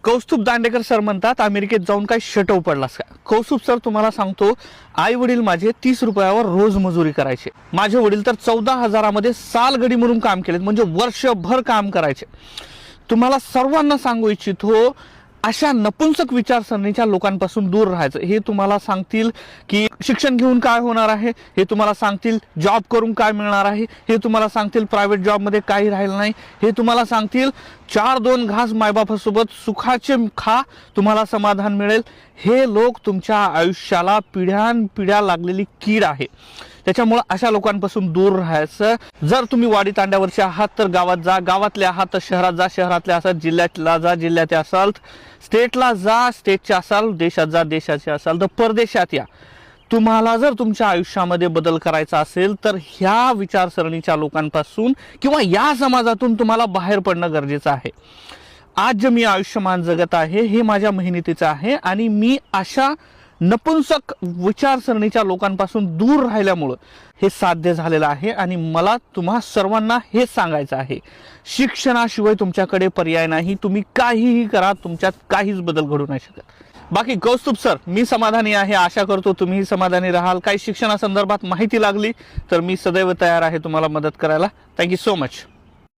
Kaustubh Dandekar sir म्हणतात अमेरिकेत जाऊन काय शटव पडलास का? कौस्तुभ सर तुम्हाला सांगतो, आई वडील माझे 30 रुपयावर रोज मजुरी करायचे. माझे वडील तर 14,000 सालगडी म्हणून काम केलेत, म्हणजे वर्षभर काम करायचे. तुम्हाला सर्वांना सांगू इच्छितो, अशा नपुंसक विचारसरणीच्या लोकांपासून दूर राहायचं. हे तुम्हाला सांगतील की शिक्षण घेऊन काय होणार आहे, हे तुम्हाला सांगतील जॉब करून काय मिळणार आहे, हे तुम्हाला सांगतील प्रायव्हेट जॉबमध्ये काही राहिलं नाही, हे तुम्हाला सांगतील 4-2 घास मायबापासोबत सुखाचे खा तुम्हाला समाधान मिळेल. हे लोक तुमच्या आयुष्याला पिढ्यानपिढ्या लागलेली कीड आहे. त्याच्यामुळे अशा लोकांपासून दूर राहायचं. जर तुम्ही वाडी तांड्यावरचे आहात तर गावात जा, गावातले आहात तर शहरात जा, शहरातले असाल जिल्ह्यातला जा, जिल्ह्यात असाल स्टेटला जा, स्टेटचे असाल देशात जा, देशाचे असाल तर परदेशात या. तुम्हाला जर तुमच्या आयुष्यामध्ये बदल करायचा असेल तर ह्या विचारसरणीच्या लोकांपासून किंवा या समाजातून तुम्हाला बाहेर पडणं गरजेचं आहे. आज जे मी आयुष्यमान जगत आहे हे माझ्या मेहनतीचं आहे आणि मी अशा नपुंसक विचारसरणीच्या लोकांपासून दूर राहिल्यामुळं हे साध्य झालेलं आहे. आणि मला तुम्हा सर्वांना हेच सांगायचं आहे, शिक्षणाशिवाय तुमच्याकडे पर्याय नाही. तुम्ही काहीही करा, तुमच्यात काहीच बदल घडू नाही शकत. बाकी कौस्तुभ सर, मी समाधानी आहे. आशा करतो तुम्हीही समाधानी राहाल. काही शिक्षणासंदर्भात माहिती लागली तर मी सदैव तयार आहे तुम्हाला मदत करायला. Thank you so much.